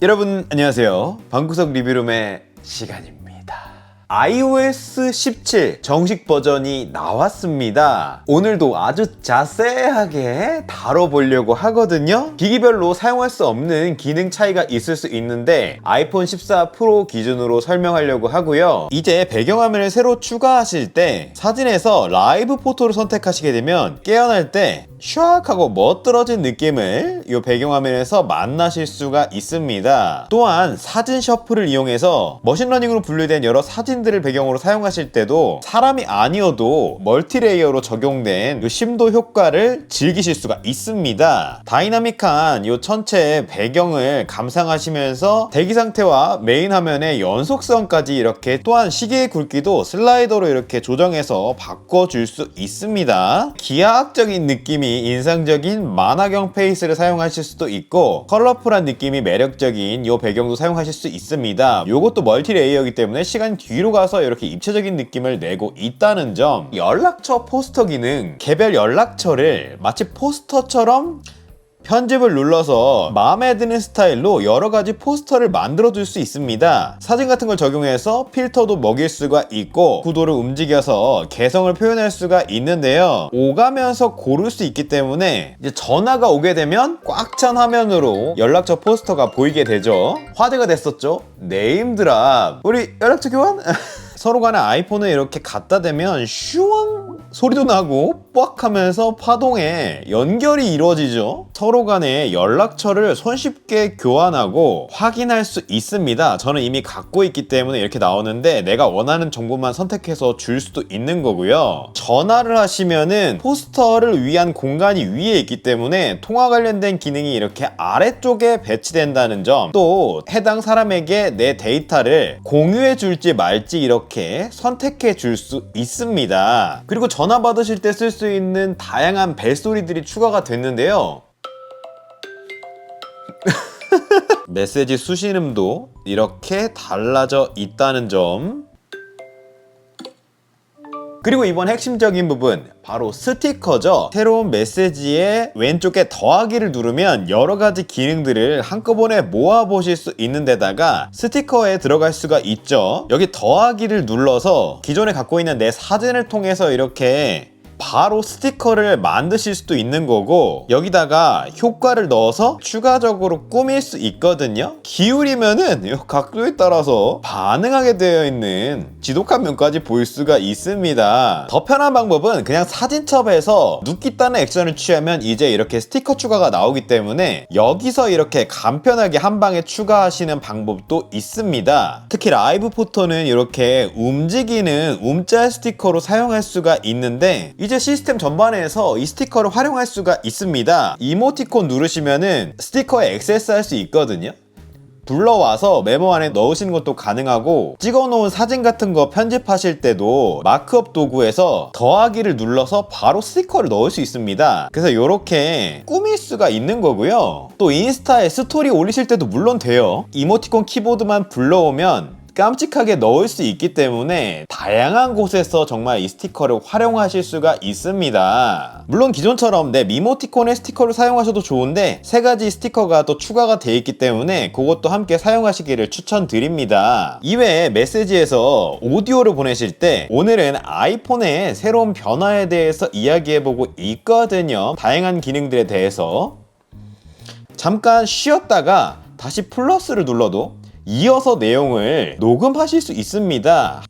여러분 안녕하세요. 방구석 리뷰룸의 시간입니다. iOS 17 정식 버전이 나왔습니다. 오늘도 아주 자세하게 다뤄보려고 하거든요. 기기별로 사용할 수 없는 기능 차이가 있을 수 있는데 아이폰 14 프로 기준으로 설명하려고 하고요. 이제 배경화면을 새로 추가하실 때 사진에서 라이브 포토를 선택하시게 되면 깨어날 때 샥 하고 멋들어진 느낌을 이 배경화면에서 만나실 수가 있습니다. 또한 사진 셔플을 이용해서 머신러닝으로 분류된 여러 사진들을 배경으로 사용하실 때도 사람이 아니어도 멀티레이어로 적용된 이 심도 효과를 즐기실 수가 있습니다. 다이나믹한 이 전체 배경을 감상하시면서 대기 상태와 메인 화면의 연속성까지 이렇게, 또한 시계의 굵기도 슬라이더로 이렇게 조정해서 바꿔줄 수 있습니다. 기하학적인 느낌이 인상적인 만화경 페이스를 사용하실 수도 있고, 컬러풀한 느낌이 매력적인 이 배경도 사용하실 수 있습니다. 이것도 멀티 레이어이기 때문에 시간 뒤로 가서 이렇게 입체적인 느낌을 내고 있다는 점. 연락처 포스터 기능, 개별 연락처를 마치 포스터처럼 편집을 눌러서 마음에 드는 스타일로 여러가지 포스터를 만들어줄 수 있습니다. 사진 같은 걸 적용해서 필터도 먹일 수가 있고 구도를 움직여서 개성을 표현할 수가 있는데요. 오가면서 고를 수 있기 때문에 이제 전화가 오게 되면 꽉 찬 화면으로 연락처 포스터가 보이게 되죠. 화제가 됐었죠. 네임드랍. 우리 연락처 교환? 서로 간에 아이폰을 이렇게 갖다 대면 슈왕 소리도 나고 뻑 하면서 파동에 연결이 이루어지죠. 서로 간에 연락처를 손쉽게 교환하고 확인할 수 있습니다. 저는 이미 갖고 있기 때문에 이렇게 나오는데 내가 원하는 정보만 선택해서 줄 수도 있는 거고요. 전화를 하시면은 포스터를 위한 공간이 위에 있기 때문에 통화 관련된 기능이 이렇게 아래쪽에 배치된다는 점, 또 해당 사람에게 내 데이터를 공유해 줄지 말지 이렇게 선택해 줄 수 있습니다. 그리고 전화 받으실 때 쓸 수 있는 다양한 벨소리들이 추가가 됐는데요. 메시지 수신음도 이렇게 달라져 있다는 점. 그리고 이번 핵심적인 부분, 바로 스티커죠. 새로운 메시지의 왼쪽에 더하기를 누르면 여러가지 기능들을 한꺼번에 모아보실 수 있는 데다가 스티커에 들어갈 수가 있죠. 여기 더하기를 눌러서 기존에 갖고 있는 내 사진을 통해서 이렇게 바로 스티커를 만드실 수도 있는 거고, 여기다가 효과를 넣어서 추가적으로 꾸밀 수 있거든요. 기울이면은 이 각도에 따라서 반응하게 되어 있는 지독한 면까지 볼 수가 있습니다. 더 편한 방법은 그냥 사진첩에서 눕겠다는 액션을 취하면 이제 이렇게 스티커 추가가 나오기 때문에 여기서 이렇게 간편하게 한 방에 추가하시는 방법도 있습니다. 특히 라이브 포토는 이렇게 움직이는 움짤 스티커로 사용할 수가 있는데 이제 시스템 전반에서 이 스티커를 활용할 수가 있습니다. 이모티콘 누르시면은 스티커에 액세스할 수 있거든요. 불러와서 메모 안에 넣으시는 것도 가능하고, 찍어놓은 사진 같은 거 편집하실 때도 마크업 도구에서 더하기를 눌러서 바로 스티커를 넣을 수 있습니다. 그래서 이렇게 꾸밀 수가 있는 거고요. 또 인스타에 스토리 올리실 때도 물론 돼요. 이모티콘 키보드만 불러오면 깜찍하게 넣을 수 있기 때문에 다양한 곳에서 정말 이 스티커를 활용하실 수가 있습니다. 물론 기존처럼 내 미모티콘의 스티커를 사용하셔도 좋은데 3가지 스티커가 또 추가가 되어 있기 때문에 그것도 함께 사용하시기를 추천드립니다. 이외에 메시지에서 오디오를 보내실 때 오늘은 아이폰의 새로운 변화에 대해서 이야기해보고 있거든요. 다양한 기능들에 대해서 잠깐 쉬었다가 다시 플러스를 눌러도 이어서 내용을 녹음하실 수 있습니다.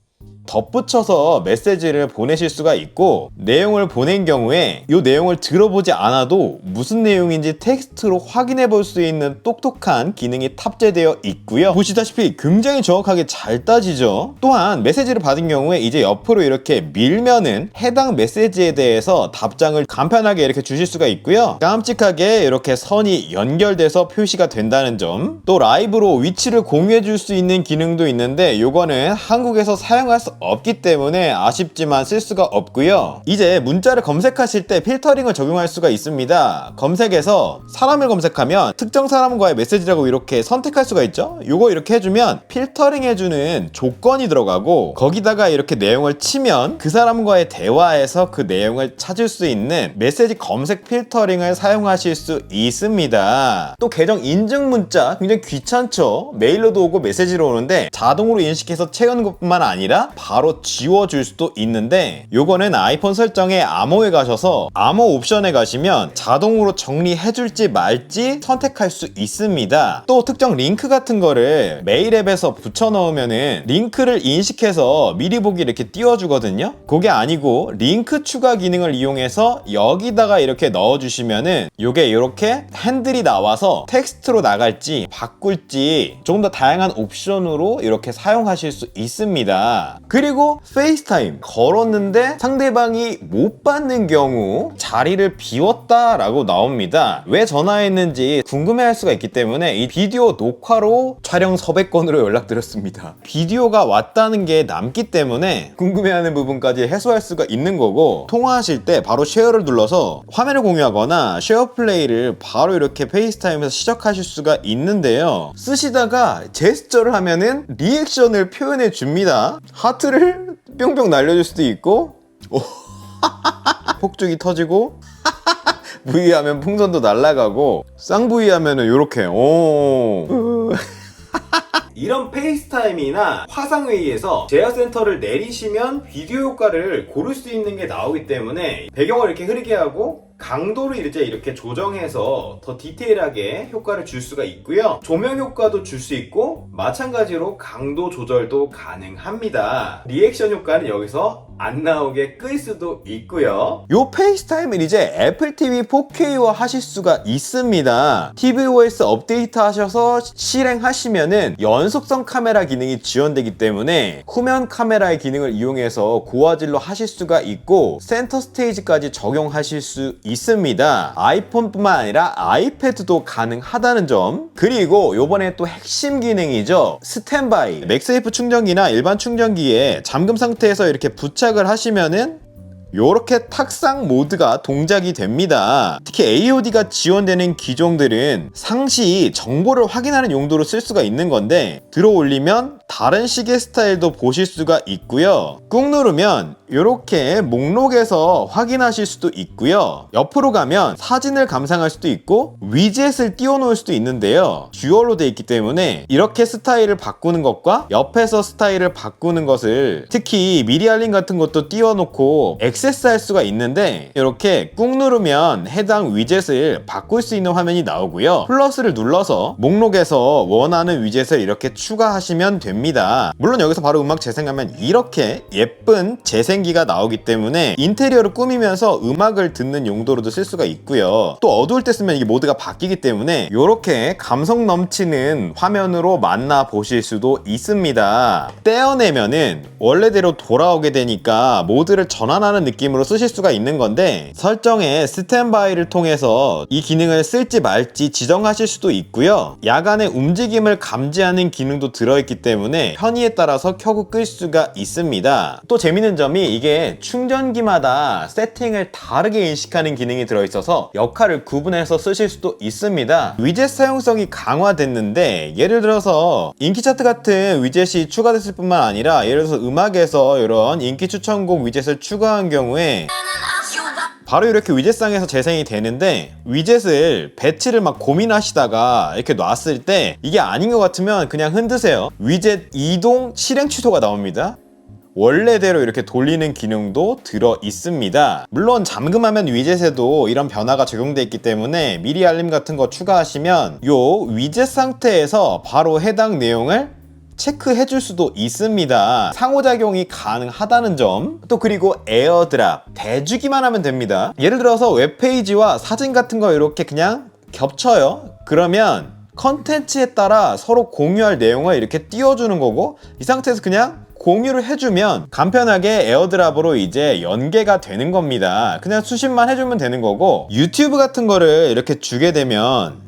덧붙여서 메시지를 보내실 수가 있고, 내용을 보낸 경우에 이 내용을 들어보지 않아도 무슨 내용인지 텍스트로 확인해 볼 수 있는 똑똑한 기능이 탑재되어 있고요. 보시다시피 굉장히 정확하게 잘 따지죠. 또한 메시지를 받은 경우에 이제 옆으로 이렇게 밀면은 해당 메시지에 대해서 답장을 간편하게 이렇게 주실 수가 있고요. 깜찍하게 이렇게 선이 연결돼서 표시가 된다는 점. 또 라이브로 위치를 공유해 줄 수 있는 기능도 있는데, 요거는 한국에서 사용할 수 없기 때문에 아쉽지만 쓸 수가 없고요. 이제 문자를 검색하실 때 필터링을 적용할 수가 있습니다. 검색에서 사람을 검색하면 특정 사람과의 메시지라고 이렇게 선택할 수가 있죠. 요거 이렇게 해주면 필터링 해주는 조건이 들어가고, 거기다가 이렇게 내용을 치면 그 사람과의 대화에서 그 내용을 찾을 수 있는 메시지 검색 필터링을 사용하실 수 있습니다. 또 계정 인증 문자 굉장히 귀찮죠. 메일로도 오고 메시지로 오는데 자동으로 인식해서 채우는 것뿐만 아니라 바로 지워줄 수도 있는데, 요거는 아이폰 설정에 암호에 가셔서 암호 옵션에 가시면 자동으로 정리해줄지 말지 선택할 수 있습니다. 또 특정 링크 같은 거를 메일 앱에서 붙여넣으면은 링크를 인식해서 미리 보기 이렇게 띄워주거든요. 그게 아니고 링크 추가 기능을 이용해서 여기다가 이렇게 넣어주시면은 요게 이렇게 핸들이 나와서 텍스트로 나갈지 바꿀지 조금 더 다양한 옵션으로 이렇게 사용하실 수 있습니다. 그리고 페이스타임 걸었는데 상대방이 못 받는 경우 자리를 비웠다라고 나옵니다. 왜 전화했는지 궁금해할 수가 있기 때문에 이 비디오 녹화로 촬영 섭외건으로 연락드렸습니다. 비디오가 왔다는 게 남기 때문에 궁금해하는 부분까지 해소할 수가 있는 거고, 통화하실 때 바로 쉐어를 눌러서 화면을 공유하거나 쉐어 플레이를 바로 이렇게 페이스타임에서 시작하실 수가 있는데요. 쓰시다가 제스처를 하면은 리액션을 표현해 줍니다. 하트를 뿅뿅 날려줄 수도 있고 폭죽이 터지고 V 하면 풍선도 날아가고, 쌍V 하면은 요렇게 이런 페이스타임이나 화상회의에서 제어센터를 내리시면 비디오 효과를 고를 수 있는 게 나오기 때문에 배경을 이렇게 흐리게 하고 강도를 이제 이렇게 조정해서 더 디테일하게 효과를 줄 수가 있고요. 조명 효과도 줄 수 있고 마찬가지로 강도 조절도 가능합니다. 리액션 효과는 여기서 안 나오게 끌 수도 있고요. 요 페이스타임은 이제 애플 TV 4K화 하실 수가 있습니다. tvOS 업데이트 하셔서 실행하시면은 연속성 카메라 기능이 지원되기 때문에 후면 카메라의 기능을 이용해서 고화질로 하실 수가 있고 센터 스테이지까지 적용하실 수 있습니다. 아이폰뿐만 아니라 아이패드도 가능하다는 점. 그리고 요번에 또 핵심 기능이죠. 스탠바이. 맥세이프 충전기나 일반 충전기에 잠금 상태에서 이렇게 부착을 하시면은 요렇게 탁상 모드가 동작이 됩니다. 특히 AOD가 지원되는 기종들은 상시 정보를 확인하는 용도로 쓸 수가 있는 건데, 들어 올리면 다른 시계 스타일도 보실 수가 있고요. 꾹 누르면 이렇게 목록에서 확인하실 수도 있고요. 옆으로 가면 사진을 감상할 수도 있고 위젯을 띄워놓을 수도 있는데요. 듀얼로 되어 있기 때문에 이렇게 스타일을 바꾸는 것과 옆에서 스타일을 바꾸는 것을, 특히 미리 알림 같은 것도 띄워놓고 액세스할 수가 있는데, 이렇게 꾹 누르면 해당 위젯을 바꿀 수 있는 화면이 나오고요. 플러스를 눌러서 목록에서 원하는 위젯을 이렇게 추가하시면 됩니다. 물론 여기서 바로 음악 재생하면 이렇게 예쁜 재생기가 나오기 때문에 인테리어를 꾸미면서 음악을 듣는 용도로도 쓸 수가 있고요. 또 어두울 때 쓰면 이게 모드가 바뀌기 때문에 이렇게 감성 넘치는 화면으로 만나보실 수도 있습니다. 떼어내면은 원래대로 돌아오게 되니까 모드를 전환하는 느낌으로 쓰실 수가 있는 건데, 설정에 스탠바이를 통해서 이 기능을 쓸지 말지 지정하실 수도 있고요. 야간의 움직임을 감지하는 기능도 들어있기 때문에 편의에 따라서 켜고 끌 수가 있습니다. 또 재밌는 점이 이게 충전기마다 세팅을 다르게 인식하는 기능이 들어있어서 역할을 구분해서 쓰실 수도 있습니다. 위젯 사용성이 강화됐는데, 예를 들어서 인기 차트 같은 위젯이 추가됐을 뿐만 아니라 예를 들어서 음악에서 이런 인기 추천곡 위젯을 추가한 경우에 바로 이렇게 위젯상에서 재생이 되는데, 위젯을 배치를 막 고민하시다가 이렇게 놨을 때 이게 아닌 것 같으면 그냥 흔드세요. 위젯 이동 실행 취소가 나옵니다. 원래대로 이렇게 돌리는 기능도 들어 있습니다. 물론 잠금화면 위젯에도 이런 변화가 적용되어 있기 때문에 미리 알림 같은 거 추가하시면 요 위젯 상태에서 바로 해당 내용을 체크해 줄 수도 있습니다. 상호작용이 가능하다는 점. 또 그리고 에어드랍, 대주기만 하면 됩니다. 예를 들어서 웹페이지와 사진 같은 거 이렇게 그냥 겹쳐요. 그러면 컨텐츠에 따라 서로 공유할 내용을 이렇게 띄워주는 거고, 이 상태에서 그냥 공유를 해주면 간편하게 에어드랍으로 이제 연계가 되는 겁니다. 그냥 수신만 해주면 되는 거고, 유튜브 같은 거를 이렇게 주게 되면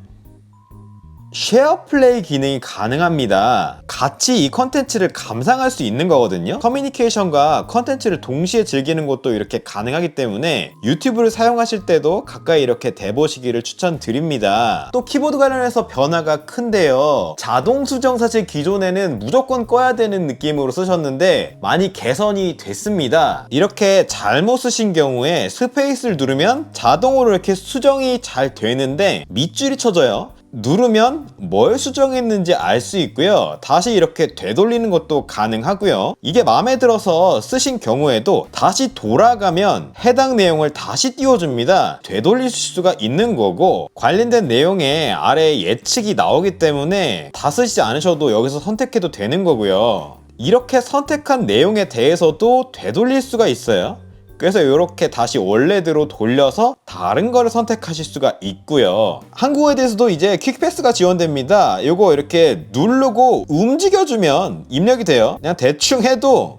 쉐어 플레이 기능이 가능합니다. 같이 이 컨텐츠를 감상할 수 있는 거거든요. 커뮤니케이션과 컨텐츠를 동시에 즐기는 것도 이렇게 가능하기 때문에 유튜브를 사용하실 때도 가까이 이렇게 대보시기를 추천드립니다. 또 키보드 관련해서 변화가 큰데요. 자동 수정 사실 기존에는 무조건 꺼야 되는 느낌으로 쓰셨는데 많이 개선이 됐습니다. 이렇게 잘못 쓰신 경우에 스페이스를 누르면 자동으로 이렇게 수정이 잘 되는데 밑줄이 쳐져요. 누르면 뭘 수정했는지 알 수 있고요. 다시 이렇게 되돌리는 것도 가능하고요. 이게 마음에 들어서 쓰신 경우에도 다시 돌아가면 해당 내용을 다시 띄워줍니다. 되돌릴 수가 있는 거고, 관련된 내용에 아래에 예측이 나오기 때문에 다 쓰지 않으셔도 여기서 선택해도 되는 거고요. 이렇게 선택한 내용에 대해서도 되돌릴 수가 있어요. 그래서 이렇게 다시 원래대로 돌려서 다른 거를 선택하실 수가 있고요. 한국어에 대해서도 이제 퀵패스가 지원됩니다. 이거 이렇게 누르고 움직여주면 입력이 돼요. 그냥 대충 해도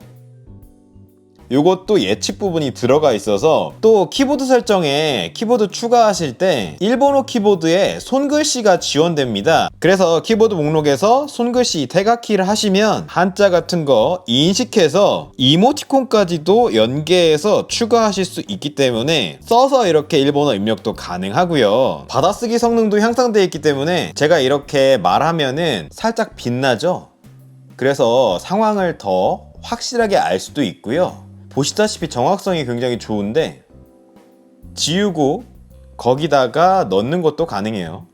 이것도 예측 부분이 들어가 있어서, 또 키보드 설정에 키보드 추가하실 때 일본어 키보드에 손글씨가 지원됩니다. 그래서 키보드 목록에서 손글씨 태가키를 하시면 한자 같은 거 인식해서 이모티콘까지도 연계해서 추가하실 수 있기 때문에 써서 이렇게 일본어 입력도 가능하고요. 받아쓰기 성능도 향상되어 있기 때문에 제가 이렇게 말하면은 살짝 빛나죠? 그래서 상황을 더 확실하게 알 수도 있고요. 보시다시피 정확성이 굉장히 좋은데 지우고 거기다가 넣는 것도 가능해요.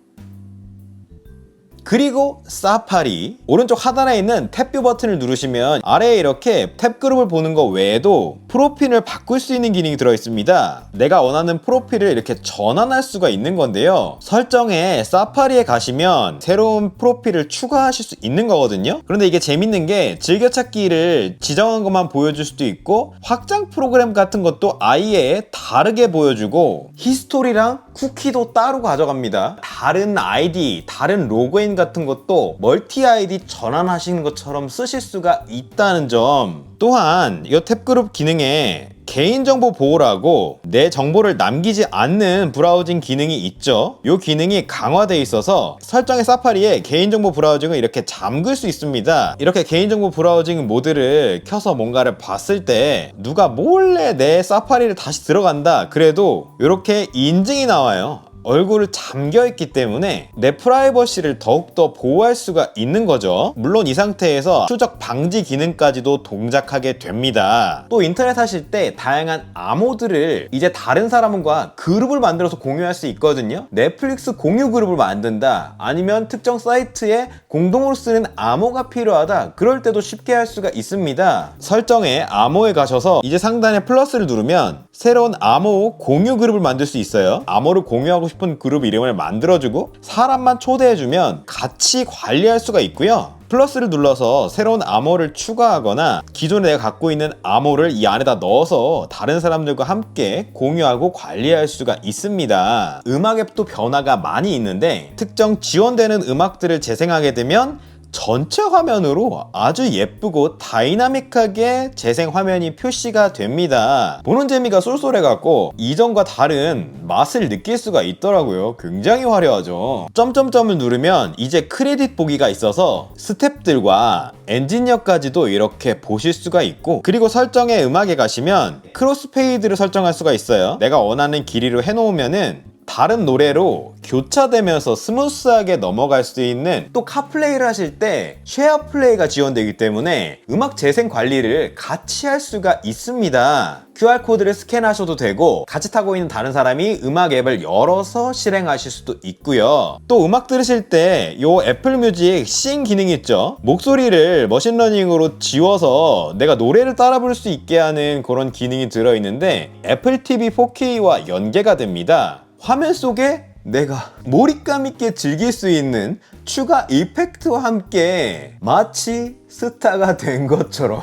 그리고 사파리, 오른쪽 하단에 있는 탭뷰 버튼을 누르시면 아래에 이렇게 탭 그룹을 보는 것 외에도 프로필을 바꿀 수 있는 기능이 들어있습니다. 내가 원하는 프로필을 이렇게 전환할 수가 있는 건데요. 설정에 사파리에 가시면 새로운 프로필을 추가하실 수 있는 거거든요. 그런데 이게 재밌는 게 즐겨찾기를 지정한 것만 보여줄 수도 있고, 확장 프로그램 같은 것도 아예 다르게 보여주고, 히스토리랑 쿠키도 따로 가져갑니다. 다른 아이디, 다른 로그인 같은 것도 멀티 아이디 전환하시는 것처럼 쓰실 수가 있다는 점. 또한 이 탭그룹 기능에 개인정보 보호라고 내 정보를 남기지 않는 브라우징 기능이 있죠. 이 기능이 강화되어 있어서 설정의 사파리에 개인정보 브라우징을 이렇게 잠글 수 있습니다. 이렇게 개인정보 브라우징 모드를 켜서 뭔가를 봤을 때 누가 몰래 내 사파리를 다시 들어간다 그래도 이렇게 인증이 나와요. 얼굴을 잠겨있기 때문에 내 프라이버시를 더욱더 보호할 수가 있는 거죠. 물론 이 상태에서 추적 방지 기능까지도 동작하게 됩니다. 또 인터넷 하실 때 다양한 암호들을 이제 다른 사람과 그룹을 만들어서 공유할 수 있거든요. 넷플릭스 공유 그룹을 만든다, 아니면 특정 사이트에 공동으로 쓰는 암호가 필요하다, 그럴 때도 쉽게 할 수가 있습니다. 설정에 암호에 가셔서 이제 상단에 플러스를 누르면 새로운 암호 공유 그룹을 만들 수 있어요. 암호를 공유하고 싶은 그룹 이름을 만들어주고 사람만 초대해주면 같이 관리할 수가 있고요. 플러스를 눌러서 새로운 암호를 추가하거나 기존에 내가 갖고 있는 암호를 이 안에다 넣어서 다른 사람들과 함께 공유하고 관리할 수가 있습니다. 음악 앱도 변화가 많이 있는데, 특정 지원되는 음악들을 재생하게 되면 전체 화면으로 아주 예쁘고 다이나믹하게 재생 화면이 표시가 됩니다. 보는 재미가 쏠쏠해갖고 이전과 다른 맛을 느낄 수가 있더라고요. 굉장히 화려하죠. 점점점을 누르면 이제 크레딧 보기가 있어서 스텝들과 엔지니어까지도 이렇게 보실 수가 있고, 그리고 설정의 음악에 가시면 크로스페이드를 설정할 수가 있어요. 내가 원하는 길이로 해놓으면은 다른 노래로 교차되면서 스무스하게 넘어갈 수 있는, 또 카플레이를 하실 때 쉐어 플레이가 지원되기 때문에 음악 재생 관리를 같이 할 수가 있습니다. QR코드를 스캔하셔도 되고 같이 타고 있는 다른 사람이 음악 앱을 열어서 실행하실 수도 있고요. 또 음악 들으실 때 이 애플 뮤직 싱 기능이 있죠. 목소리를 머신러닝으로 지워서 내가 노래를 따라 부를 수 있게 하는 그런 기능이 들어있는데 애플 TV 4K와 연계가 됩니다. 화면 속에 내가 몰입감 있게 즐길 수 있는 추가 이펙트와 함께 마치 스타가 된 것처럼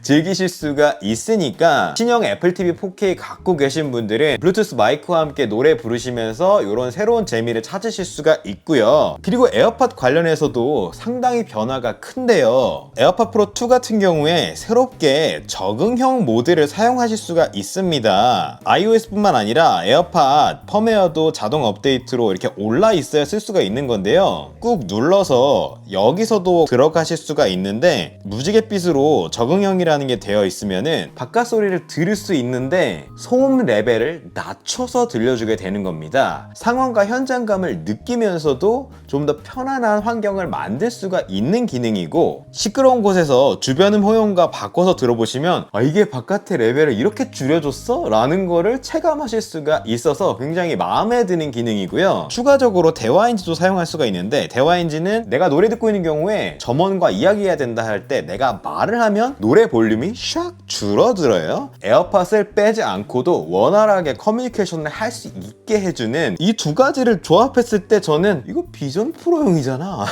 즐기실 수가 있으니까 신형 애플 TV 4K 갖고 계신 분들은 블루투스 마이크와 함께 노래 부르시면서 이런 새로운 재미를 찾으실 수가 있고요. 그리고 에어팟 관련해서도 상당히 변화가 큰데요. 에어팟 프로 2 같은 경우에 새롭게 적응형 모드를 사용하실 수가 있습니다. iOS뿐만 아니라 에어팟 펌웨어도 자동 업데이트로 이렇게 올라 있어야 쓸 수가 있는 건데요. 꾹 눌러서 여기서도 들어가실 수가 있는데 무지갯빛으로 적응형이라는 게 되어 있으면은 바깥 소리를 들을 수 있는데 소음 레벨을 낮춰서 들려주게 되는 겁니다. 상황과 현장감을 느끼면서도 좀 더 편안한 환경을 만들 수가 있는 기능이고, 시끄러운 곳에서 주변음 호용과 바꿔서 들어보시면 이게 바깥의 레벨을 이렇게 줄여줬어? 라는 거를 체감하실 수가 있어서 굉장히 마음에 드는 기능이고요. 추가적으로 대화인지도 사용할 수가 있는데, 대화인지는 내가 노래 듣고 있는 경우에 점원과 이야기해야 된다 할 때 내가 말을 하면 노래 볼륨이 샥 줄어들어요. 에어팟을 빼지 않고도 원활하게 커뮤니케이션을 할 수 있게 해주는 이 두 가지를 조합했을 때 저는 이거 비전 프로용이잖아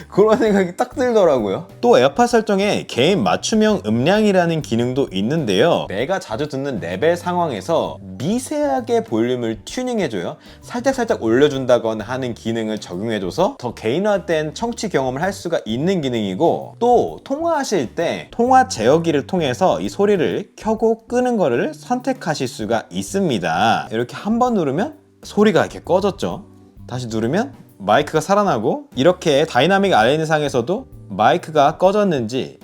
그런 생각이 딱 들더라고요. 또 에어팟 설정에 개인 맞춤형 음량이라는 기능도 있는데요. 내가 자주 듣는 레벨 상황에서 미세하게 볼륨을 튜닝해줘요. 살짝 올려준다거나 하는 기능을 적용해줘서 더 개인화된 청취 경험을 할 수가 있는 기능이고, 또 통화하실 때 통화 제어기를 통해서 이 소리를 켜고 끄는 거를 선택하실 수가 있습니다. 이렇게 한번 누르면 소리가 이렇게 꺼졌죠. 다시 누르면 마이크가 살아나고, 이렇게 다이나믹 RN상에서도 마이크가 꺼졌는지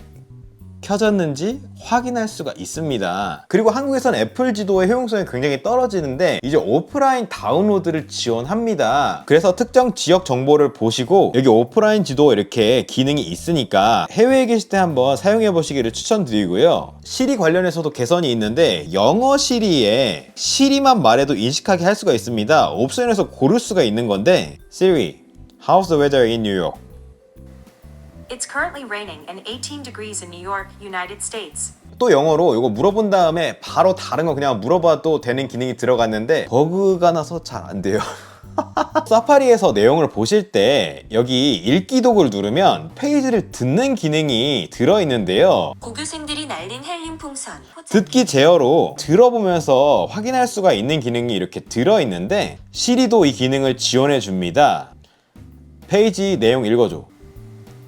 켜졌는지 확인할 수가 있습니다. 그리고 한국에선 애플 지도의 효용성이 굉장히 떨어지는데 이제 오프라인 다운로드를 지원합니다. 그래서 특정 지역 정보를 보시고 여기 오프라인 지도 이렇게 기능이 있으니까 해외에 계실 때 한번 사용해 보시기를 추천드리고요. 시리 관련해서도 개선이 있는데 영어 시리에 시리만 말해도 인식하게 할 수가 있습니다. 옵션에서 고를 수가 있는 건데, Siri, how's the weather in New York? It's currently raining and 18 degrees in New York, United States. 또 영어로 이거 물어본 다음에 바로 다른 거 그냥 물어봐도 되는 기능이 들어갔는데 버그가 나서 잘 안 돼요. 사파리에서 내용을 보실 때 여기 읽기 도구를 누르면 페이지를 듣는 기능이 들어있는데요. 고교생들이 날린 헬륨 풍선. 듣기 제어로 들어보면서 확인할 수가 있는 기능이 이렇게 들어있는데 시리도 이 기능을 지원해 줍니다. 페이지 내용 읽어줘.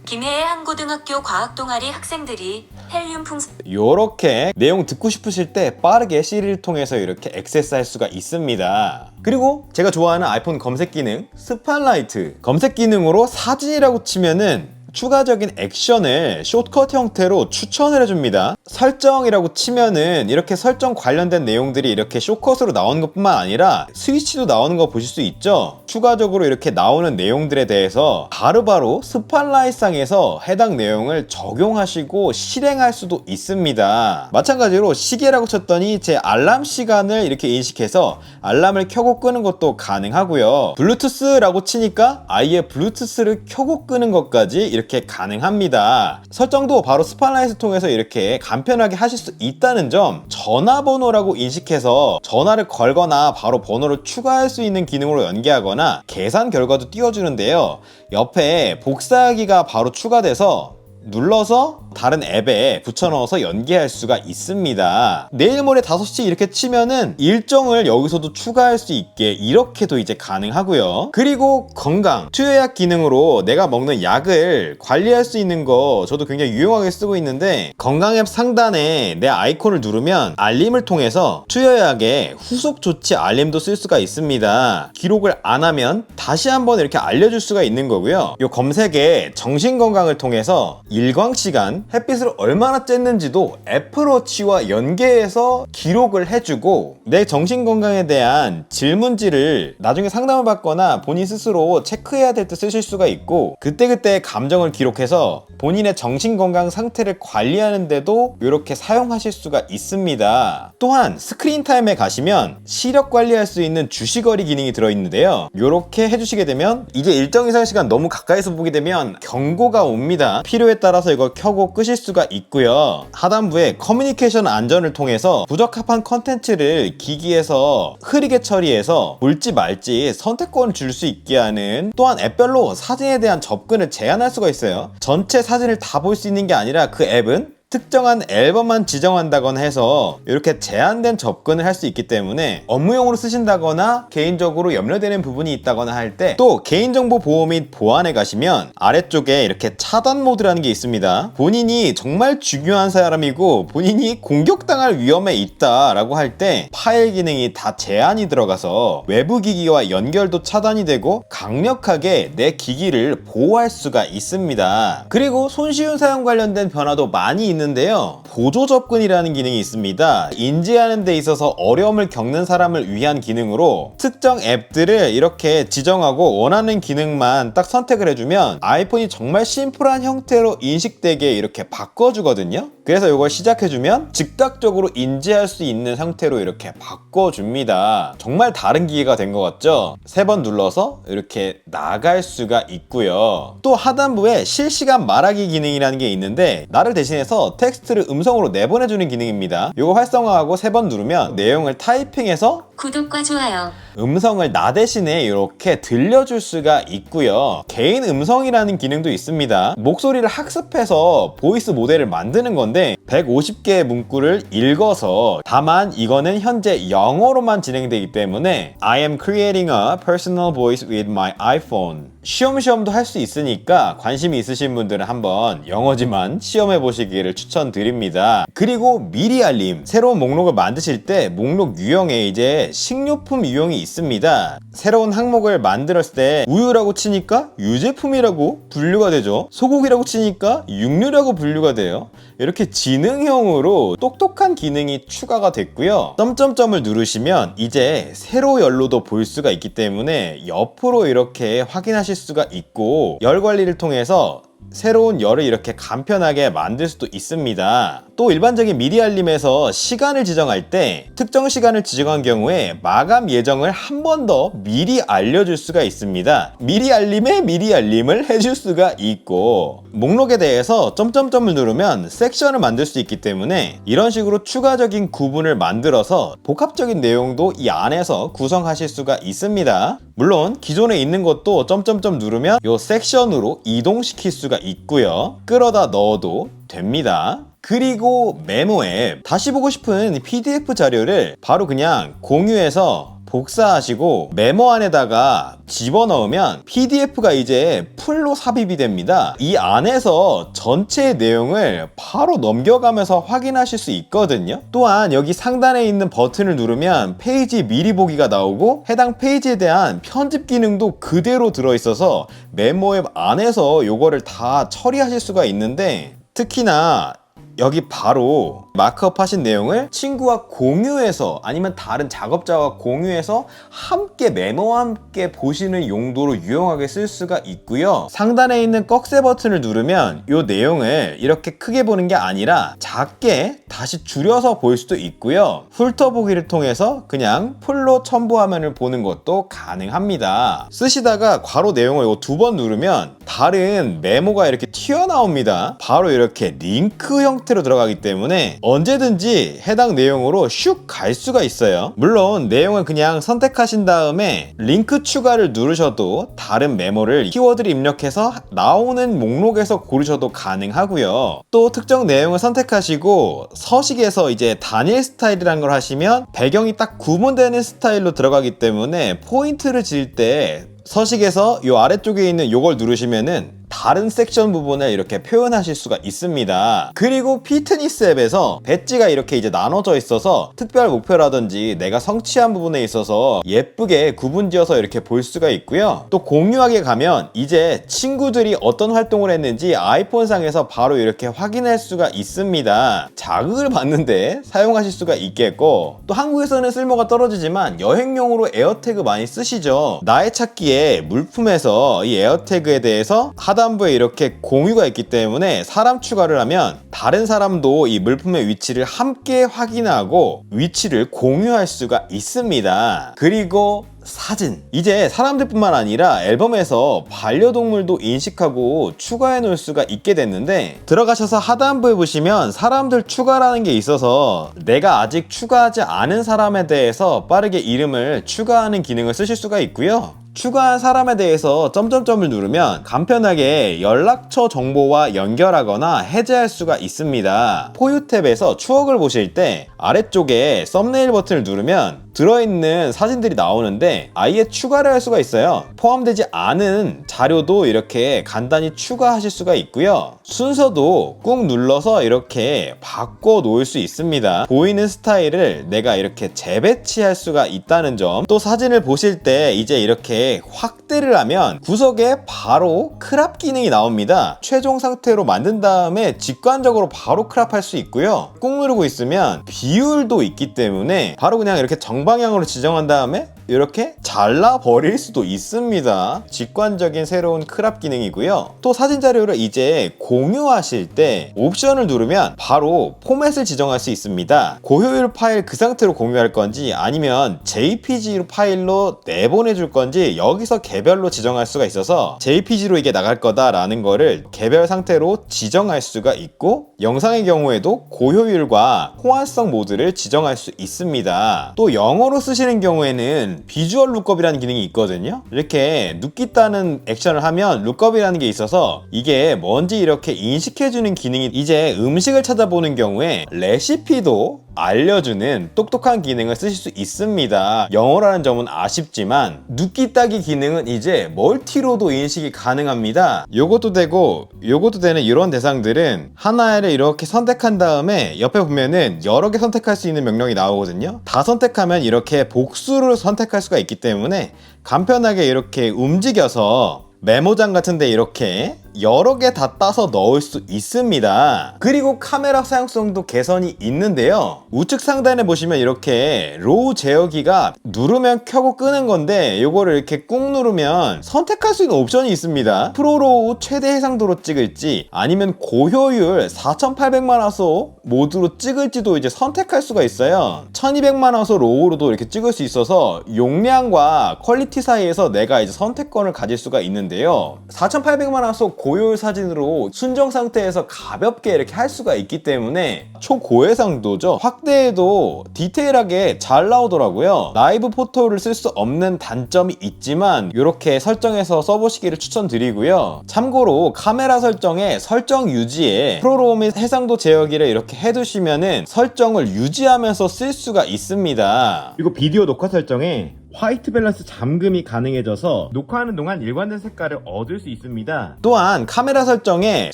김해의 한 고등학교 과학 동아리 학생들이 헬륨 풍선. 요렇게 내용 듣고 싶으실 때 빠르게 시리를 통해서 이렇게 액세스할 수가 있습니다. 그리고 제가 좋아하는 아이폰 검색 기능 스팟라이트 검색 기능으로 사진이라고 치면은 추가적인 액션을 숏컷 형태로 추천을 해줍니다. 설정이라고 치면은 이렇게 설정 관련된 내용들이 이렇게 숏컷으로 나오는 것뿐만 아니라 스위치도 나오는 거 보실 수 있죠. 추가적으로 이렇게 나오는 내용들에 대해서 바로바로 스팟라이트상에서 해당 내용을 적용하시고 실행할 수도 있습니다. 마찬가지로 시계라고 쳤더니 제 알람 시간을 이렇게 인식해서 알람을 켜고 끄는 것도 가능하고요. 블루투스라고 치니까 아예 블루투스를 켜고 끄는 것까지 이렇게 가능합니다. 설정도 바로 스팟라이트 통해서 이렇게 간편하게 하실 수 있다는 점, 전화번호라고 인식해서 전화를 걸거나 바로 번호를 추가할 수 있는 기능으로 연계하거나 계산 결과도 띄워주는데요. 옆에 복사하기가 바로 추가돼서 눌러서 다른 앱에 붙여넣어서 연계할 수가 있습니다. 내일 모레 5시 이렇게 치면은 일정을 여기서도 추가할 수 있게 이렇게도 이제 가능하고요. 그리고 건강 투여약 기능으로 내가 먹는 약을 관리할 수 있는 거 저도 굉장히 유용하게 쓰고 있는데, 건강 앱 상단에 내 아이콘을 누르면 알림을 통해서 투여약의 후속 조치 알림도 쓸 수가 있습니다. 기록을 안 하면 다시 한번 이렇게 알려줄 수가 있는 거고요. 이 검색에 정신건강을 통해서 일광시간, 햇빛을 얼마나 쬐는지도 애플워치와 연계해서 기록을 해주고, 내 정신건강에 대한 질문지를 나중에 상담을 받거나 본인 스스로 체크해야 될 때 쓰실 수가 있고, 그때그때 감정을 기록해서 본인의 정신건강 상태를 관리하는데도 이렇게 사용하실 수가 있습니다. 또한 스크린 타임에 가시면 시력 관리할 수 있는 주시거리 기능이 들어있는데요. 이렇게 해주시게 되면 이제 일정 이상 시간 너무 가까이서 보게 되면 경고가 옵니다. 필요에 따라서 이걸 켜고 끄실 수가 있고요. 하단부에 커뮤니케이션 안전을 통해서 부적합한 컨텐츠를 기기에서 흐리게 처리해서 볼지 말지 선택권을 줄 수 있게 하는, 또한 앱별로 사진에 대한 접근을 제한할 수가 있어요. 전체 사진을 다 볼 수 있는 게 아니라 그 앱은 특정한 앨범만 지정한다거나 해서 이렇게 제한된 접근을 할 수 있기 때문에 업무용으로 쓰신다거나 개인적으로 염려되는 부분이 있다거나 할 때, 또 개인정보 보호 및 보안에 가시면 아래쪽에 이렇게 차단 모드라는 게 있습니다. 본인이 정말 중요한 사람이고 본인이 공격당할 위험에 있다라고 할 때 파일 기능이 다 제한이 들어가서 외부 기기와 연결도 차단이 되고 강력하게 내 기기를 보호할 수가 있습니다. 그리고 손쉬운 사용 관련된 변화도 많이 있는데요. 보조 접근이라는 기능이 있습니다. 인지하는 데 있어서 어려움을 겪는 사람을 위한 기능으로 특정 앱들을 이렇게 지정하고 원하는 기능만 딱 선택을 해주면 아이폰이 정말 심플한 형태로 인식되게 이렇게 바꿔주거든요. 그래서 이걸 시작해주면 즉각적으로 인지할 수 있는 상태로 이렇게 바꿔줍니다. 정말 다른 기계가 된 것 같죠? 3번 눌러서 이렇게 나갈 수가 있고요. 또 하단부에 실시간 말하기 기능이라는 게 있는데 나를 대신해서 텍스트를 음성으로 내보내주는 기능입니다. 이거 활성화하고 3번 누르면 내용을 타이핑해서 구독과 좋아요. 음성을 나 대신에 이렇게 들려줄 수가 있고요. 개인 음성이라는 기능도 있습니다. 목소리를 학습해서 보이스 모델을 만드는 건데 150개의 문구를 읽어서, 다만 이거는 현재 영어로만 진행되기 때문에 I am creating a personal voice with my iPhone. 쉬엄쉬엄도 할 수 있으니까 관심이 있으신 분들은 한번 영어지만 시험해 보시기를 추천드립니다. 그리고 미리 알림, 새로운 목록을 만드실 때 목록 유형에 이제 식료품 유형이 있습니다. 새로운 항목을 만들었을 때 우유라고 치니까 유제품이라고 분류가 되죠. 소고기라고 치니까 육류라고 분류가 돼요. 이렇게 지능형으로 똑똑한 기능이 추가가 됐고요. 점점점을 누르시면 이제 세로 열로도 볼 수가 있기 때문에 옆으로 이렇게 확인하실 수가 있고, 열 관리를 통해서 새로운 열을 이렇게 간편하게 만들 수도 있습니다. 또 일반적인 미리 알림에서 시간을 지정할 때 특정 시간을 지정한 경우에 마감 예정을 한 번 더 미리 알려줄 수가 있습니다. 미리 알림에 미리 알림을 해줄 수가 있고, 목록에 대해서 점점점을 누르면 섹션을 만들 수 있기 때문에 이런 식으로 추가적인 구분을 만들어서 복합적인 내용도 이 안에서 구성하실 수가 있습니다. 물론 기존에 있는 것도 점점점 누르면 이 섹션으로 이동시킬 수가 있고요. 끌어다 넣어도 됩니다. 그리고 메모 앱, 다시 보고 싶은 PDF 자료를 바로 그냥 공유해서 복사하시고 메모 안에다가 집어넣으면 PDF가 이제 풀로 삽입이 됩니다. 이 안에서 전체 내용을 바로 넘겨가면서 확인하실 수 있거든요. 또한 여기 상단에 있는 버튼을 누르면 페이지 미리 보기가 나오고 해당 페이지에 대한 편집 기능도 그대로 들어있어서 메모 앱 안에서 요거를 다 처리하실 수가 있는데, 특히나 여기 바로 마크업 하신 내용을 친구와 공유해서 아니면 다른 작업자와 공유해서 함께 메모와 함께 보시는 용도로 유용하게 쓸 수가 있고요. 상단에 있는 꺽쇠 버튼을 누르면 이 내용을 이렇게 크게 보는 게 아니라 작게 다시 줄여서 볼 수도 있고요. 훑어보기를 통해서 그냥 풀로 첨부 화면을 보는 것도 가능합니다. 쓰시다가 괄호 내용을 2번 누르면 다른 메모가 이렇게 튀어나옵니다. 바로 이렇게 링크 형태로 들어가기 때문에 언제든지 해당 내용으로 슉 갈 수가 있어요. 물론 내용을 그냥 선택하신 다음에 링크 추가를 누르셔도 다른 메모를 키워드를 입력해서 나오는 목록에서 고르셔도 가능하고요. 또 특정 내용을 선택하시고 서식에서 이제 단일 스타일이라는 걸 하시면 배경이 딱 구분되는 스타일로 들어가기 때문에 포인트를 지을 때 서식에서 이 아래쪽에 있는 요걸 누르시면은 다른 섹션 부분을 이렇게 표현하실 수가 있습니다. 그리고 피트니스 앱에서 배지가 이렇게 이제 나눠져 있어서 특별 목표라든지 내가 성취한 부분에 있어서 예쁘게 구분지어서 이렇게 볼 수가 있고요. 또 공유하게 가면 이제 친구들이 어떤 활동을 했는지 아이폰상에서 바로 이렇게 확인할 수가 있습니다. 자극을 받는데 사용하실 수가 있겠고, 또 한국에서는 쓸모가 떨어지지만 여행용으로 에어태그 많이 쓰시죠. 나의 찾기에 물품에서 이 에어태그에 대해서 하단부에 이렇게 공유가 있기 때문에 사람 추가를 하면 다른 사람도 이 물품의 위치를 함께 확인하고 위치를 공유할 수가 있습니다. 그리고 사진, 이제 사람들뿐만 아니라 앨범에서 반려동물도 인식하고 추가해 놓을 수가 있게 됐는데, 들어가셔서 하단부에 보시면 사람들 추가라는 게 있어서 내가 아직 추가하지 않은 사람에 대해서 빠르게 이름을 추가하는 기능을 쓰실 수가 있고요. 추가한 사람에 대해서 점점점을 누르면 간편하게 연락처 정보와 연결하거나 해제할 수가 있습니다. 포유 탭에서 추억을 보실 때 아래쪽에 썸네일 버튼을 누르면 들어있는 사진들이 나오는데 아예 추가를 할 수가 있어요. 포함되지 않은 자료도 이렇게 간단히 추가하실 수가 있고요. 순서도 꾹 눌러서 이렇게 바꿔 놓을 수 있습니다. 보이는 스타일을 내가 이렇게 재배치할 수가 있다는 점, 또 사진을 보실 때 이제 이렇게 확대를 하면 구석에 바로 크랍 기능이 나옵니다. 최종 상태로 만든 다음에 직관적으로 바로 크랍할 수 있고요. 꾹 누르고 있으면 비율도 있기 때문에 바로 그냥 이렇게 정방향으로 지정한 다음에 이렇게 잘라 버릴 수도 있습니다. 직관적인 새로운 크랍 기능이고요. 또 사진 자료를 이제 공유하실 때 옵션을 누르면 바로 포맷을 지정할 수 있습니다. 고효율 파일 그 상태로 공유할 건지 아니면 JPG 파일로 내보내줄 건지 여기서 개별로 지정할 수가 있어서 JPG로 이게 나갈 거다라는 거를 개별 상태로 지정할 수가 있고, 영상의 경우에도 고효율과 호환성 모드를 지정할 수 있습니다. 또 영어로 쓰시는 경우에는 비주얼 룩업이라는 기능이 있거든요. 이렇게 눕겠다는 액션을 하면 룩업이라는 게 있어서 이게 뭔지 이렇게 인식해주는 기능이, 이제 음식을 찾아보는 경우에 레시피도 알려주는 똑똑한 기능을 쓰실 수 있습니다. 영어라는 점은 아쉽지만 눕기 따기 기능은 이제 멀티로도 인식이 가능합니다. 요것도 되고 요것도 되는 이런 대상들은 하나를 이렇게 선택한 다음에 옆에 보면은 여러 개 선택할 수 있는 명령이 나오거든요. 다 선택하면 이렇게 복수를 선택할 수가 있기 때문에 간편하게 이렇게 움직여서 메모장 같은데 이렇게 여러 개 다 따서 넣을 수 있습니다. 그리고 카메라 사용성도 개선이 있는데요. 우측 상단에 보시면 이렇게 로우 제어기가 누르면 켜고 끄는 건데 요거를 이렇게 꾹 누르면 선택할 수 있는 옵션이 있습니다. 프로로우 최대 해상도로 찍을지 아니면 고효율 4800만화소 모드로 찍을지도 이제 선택할 수가 있어요. 1200만화소 로우로도 이렇게 찍을 수 있어서 용량과 퀄리티 사이에서 내가 이제 선택권을 가질 수가 있는데요. 4800만화소 고효율 사진으로 순정 상태에서 가볍게 이렇게 할 수가 있기 때문에 초고해상도죠. 확대해도 디테일하게 잘 나오더라고요. 라이브 포토를 쓸 수 없는 단점이 있지만 이렇게 설정해서 써보시기를 추천드리고요. 참고로 카메라 설정에 설정 유지에 프로로우 및 해상도 제어기를 이렇게 해두시면은 설정을 유지하면서 쓸 수가 있습니다. 그리고 비디오 녹화 설정에 화이트 밸런스 잠금이 가능해져서 녹화하는 동안 일관된 색깔을 얻을 수 있습니다. 또한 카메라 설정에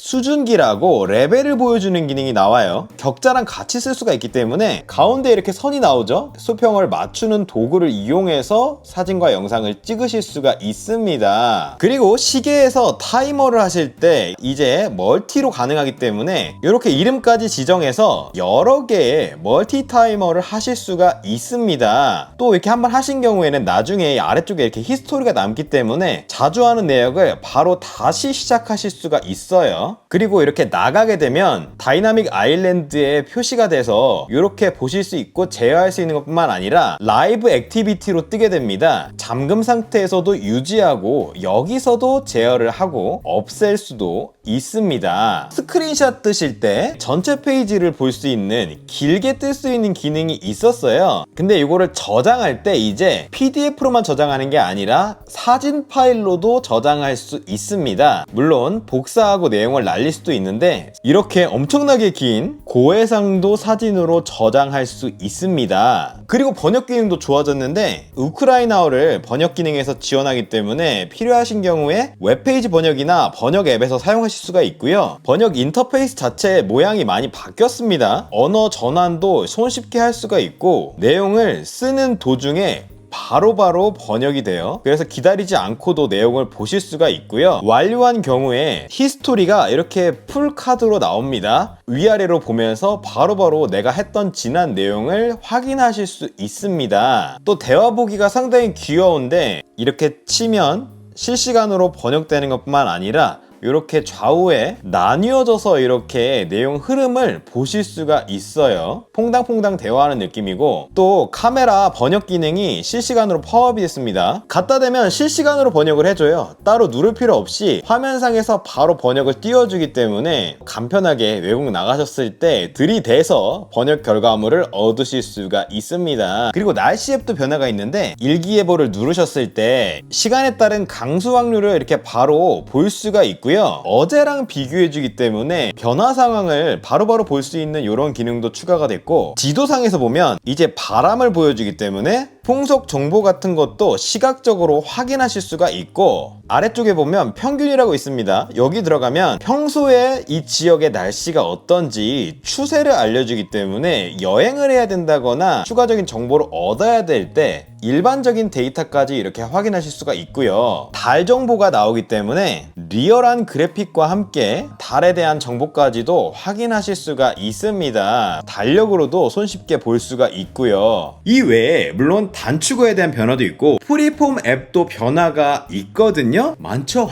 수준기라고 레벨을 보여주는 기능이 나와요. 격자랑 같이 쓸 수가 있기 때문에 가운데 이렇게 선이 나오죠. 수평을 맞추는 도구를 이용해서 사진과 영상을 찍으실 수가 있습니다. 그리고 시계에서 타이머를 하실 때 이제 멀티로 가능하기 때문에 이렇게 이름까지 지정해서 여러 개의 멀티 타이머를 하실 수가 있습니다. 또 이렇게 한번 하신 경우에는 나중에 아래쪽에 이렇게 히스토리가 남기 때문에 자주 하는 내역을 바로 다시 시작하실 수가 있어요. 그리고 이렇게 나가게 되면 다이나믹 아일랜드에 표시가 돼서 이렇게 보실 수 있고 제어할 수 있는 것뿐만 아니라 라이브 액티비티로 뜨게 됩니다. 잠금 상태에서도 유지하고 여기서도 제어를 하고 없앨 수도 있습니다. 스크린샷 뜨실 때 전체 페이지를 볼 수 있는 길게 뜰 수 있는 기능이 있었어요. 근데 이거를 저장할 때 이제 PDF로만 저장하는 게 아니라 사진 파일로도 저장할 수 있습니다. 물론 복사하고 내용을 날릴 수도 있는데 이렇게 엄청나게 긴 고해상도 사진으로 저장할 수 있습니다. 그리고 번역 기능도 좋아졌는데 우크라이나어를 번역 기능에서 지원하기 때문에 필요하신 경우에 웹페이지 번역이나 번역 앱에서 사용하실 수가 있고요. 번역 인터페이스 자체의 모양이 많이 바뀌었습니다. 언어 전환도 손쉽게 할 수가 있고 내용을 쓰는 도중에 바로바로 번역이 돼요. 그래서 기다리지 않고도 내용을 보실 수가 있고요. 완료한 경우에 히스토리가 이렇게 풀카드로 나옵니다. 위아래로 보면서 바로바로 내가 했던 지난 내용을 확인하실 수 있습니다. 또 대화 보기가 상당히 귀여운데 이렇게 치면 실시간으로 번역되는 것뿐만 아니라 이렇게 좌우에 나뉘어져서 이렇게 내용 흐름을 보실 수가 있어요. 퐁당퐁당 대화하는 느낌이고, 또 카메라 번역 기능이 실시간으로 파업이 됐습니다. 갖다 대면 실시간으로 번역을 해줘요. 따로 누를 필요 없이 화면상에서 바로 번역을 띄워주기 때문에 간편하게 외국 나가셨을 때 들이대서 번역 결과물을 얻으실 수가 있습니다. 그리고 날씨 앱도 변화가 있는데, 일기예보를 누르셨을 때 시간에 따른 강수 확률을 이렇게 바로 볼 수가 있고요. 어제랑 비교해주기 때문에 변화 상황을 바로바로 볼 수 있는 이런 기능도 추가가 됐고, 지도상에서 보면 이제 바람을 보여주기 때문에 풍속 정보 같은 것도 시각적으로 확인하실 수가 있고, 아래쪽에 보면 평균이라고 있습니다. 여기 들어가면 평소에 이 지역의 날씨가 어떤지 추세를 알려주기 때문에 여행을 해야 된다거나 추가적인 정보를 얻어야 될 때 일반적인 데이터까지 이렇게 확인하실 수가 있고요. 달 정보가 나오기 때문에 리얼한 그래픽과 함께 달에 대한 정보까지도 확인하실 수가 있습니다. 달력으로도 손쉽게 볼 수가 있고요. 이 외에 물론 단축어에 대한 변화도 있고 프리폼 앱도 변화가 있거든요. 많죠?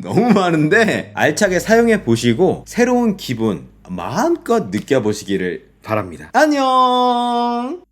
너무 많은데 알차게 사용해 보시고 새로운 기분 마음껏 느껴보시기를 바랍니다. 안녕.